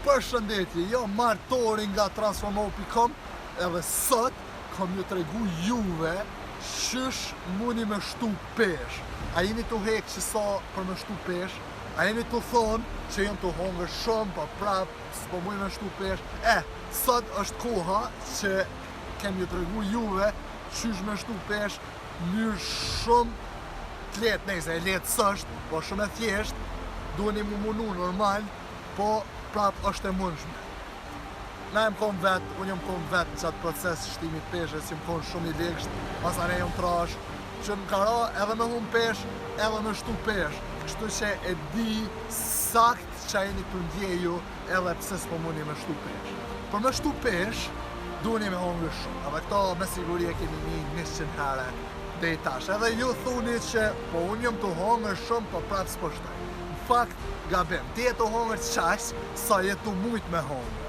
Përshëndetje, jo martori nga transformo.com, edhe sot kom ju tregu juve qysh mundi me shtu pesh. A jeni të hek që sa për me shtu pesh? A jeni të thonë që jam të hongër shumë, pa prap, s'po mundi me shtu pesh? Sot është koha që kem ju tregu juve qysh me shtu pesh mënyrë shumë të letë, nejse e letë s'është, po shumë e thjesht, duheni mu munu normal, po prap është e mundshme. Na jem kom vetë, unë jem kom vetë në qatë proces shtimit peshes, jem kom shumë i leksht, pasane jem trash, që më kara edhe me hum pesh, edhe me shtu pesh, kështu që e di sakt që a jeni të ndjeju edhe pse s'po mundi me shtu pesh. Për me shtu pesh, duheni me hongër shumë, edhe këto me siguri e kemi një 100 herë dhe i tash. Edhe ju thuni që po unë jem të hongër shumë, po prap s'po shtaj. Në fakt, gabim, ti e të hongër qaq, sa jetu mujt me hongër.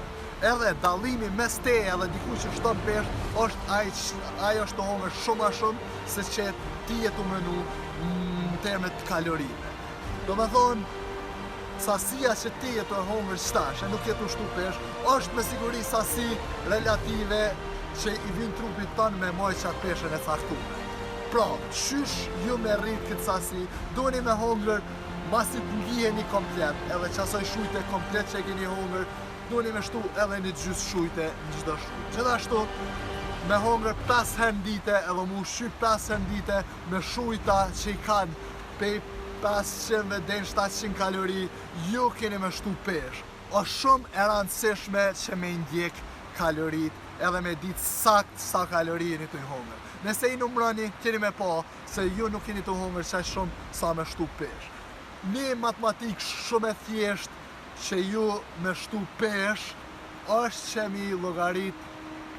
Edhe dallimi mes teje edhe diku që shton pesh është ajo është të hongër shumë a shumë se që ti e të menu në termet të kalorive. Do me thonë, sasia që ti e të hongër qtash e nuk e të shtu pesh, është me siguri sasi relative që i vin trupit tonë me moj qatë peshen e caktume. Pra, qysh ju me rritë këtë sasi, duheni me hongër masi të ngiheni komplet, edhe qasoj shujte komplet që e keni hongër, duheni me shtu edhe një gjysë shujte në çdo shujt. Gjithashtu, me hongër 5 herë në dite, edhe mu shqy 5 herë në dite me shujta që i kanë pej 500 dhe 700 kalori, ju keni me shtu pesh. O shumë e rëndësishme që me ndjek kalorit edhe me ditë sakt sa kalori jeni të hongër. Nëse i numroni, keni me pa se ju nuk keni të hongër qaq shumë sa me shtu pesh. Një matematik shumë e thjesht që ju me shtu pesh është që mi llogarit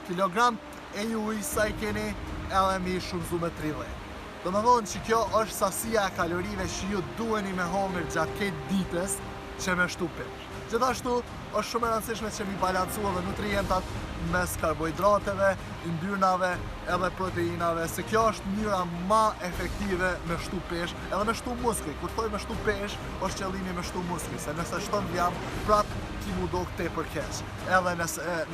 kilogram e juj sa i keni edhe mi shumëzu me 30. Do me thonë që kjo është sasia e kalorive që ju duheni me hongër gjatë këtë ditës që me shtu pesh. Gjithashtu është shumë e rëndësishme që mi balancu edhe nutrientat mes karbohidrateve, ymbyrnave edhe proteinave, se kjo është mënyra ma efektive me shtu pesh edhe me shtu muskuj. Kur thoj me shtu pesh, është qëllimi me shtu muskuj, se nëse shton vjam, prap ki mu do këte për keq, edhe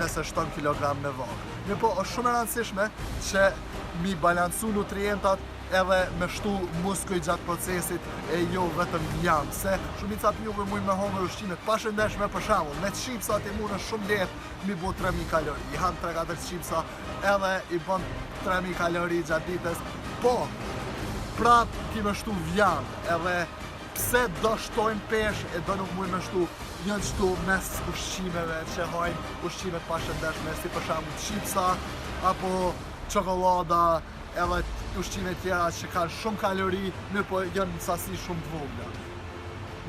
nëse shton kilogram me vagë. Mirë po, është shumë e rëndësishme që mi balancu nutrientat edhe me shtu muskuj gjatë procesit e jo vetëm vjam, se shumica juve muj me hongër ushqimet pashëndeshme, për shembull, me çipsat i mund është shumë lehtë mi bo 3000 kalori. I han 3-4 çipsa edhe i bën 3000 kalori gjatë ditës, po prap ki me shtu vjam, edhe pse do shtojnë pesh e do nuk muj me shtu një qëtu mes ushqimeve që hajnë ushqimet pashëndeshme, si për shembull çipsa apo çokolada, edhe ushqime tjera që kanë shumë kalori, mirë po janë në sasi shumë të vogla.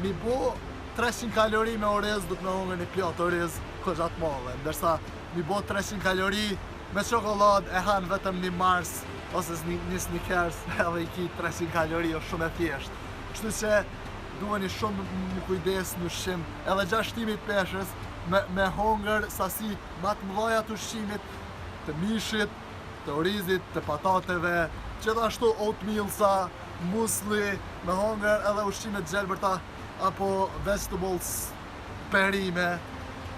Mi bo 300 kalori me oriz, du të me hongër një pjatë oriz këgjatë madhe, ndërsa mi bo 300 kalori me çokoladë e hanë vetëm një Mars ose një Snickers edhe i ki 300 kalori është shumë e thjeshtë. Kështu që duheni shumë më kujdes në ushqim, edhe gjatë shtimit peshës me hongër sasi ma të mëdhaja të ushqimit, të mishit, të orizit, të patateve, gjithashtu oatmealsa, musli, me hongër edhe ushqimet gjelbërta apo vegetables perime,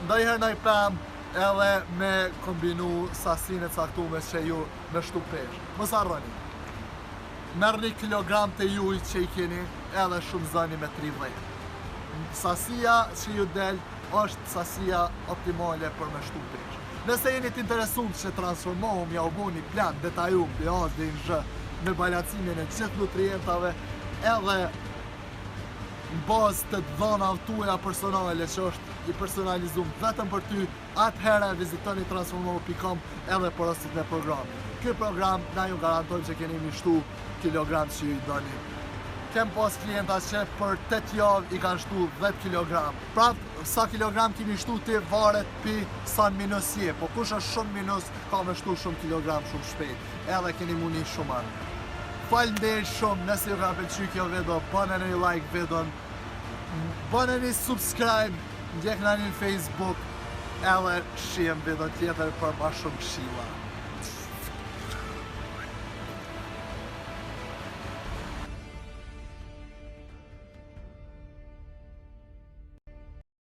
ndajherë naj pem edhe me kombinu sasinë e caktume që ju me shtu pesh. Mos harroni, merrni kilogram të juj që i keni edhe shumë zani me 30. Sasia që ju del është sasia optimale për me shtu pesh. Nëse jeni të interesuar që transformohum, ja u bo një plan detajum për as dhe në zhë me balancimin e gjithë nutrientave edhe në bazë të dhënave tuaja personale që është i personalizum vetëm për ty, atëherë vizitoni transformo.com edhe porosit në program. Ky program na ju garantojmë që keni mishtu kilogram që ju i doni. Kem pas klienta që për 8 javë i kanë shtu 10 kg. Prap, sa kilogram kemi shtu ti varet pi sa në minus je, po kush është shumë minus, ka me shtu shumë kilogram shumë shpejt, edhe keni muni shumë anë. Faleminderit shumë, nëse ju ka pëlqyer kjo video, bëni një like videon, bëni një subscribe, ndjekni në Facebook, edhe shihem video tjetër për ma shumë këshilla.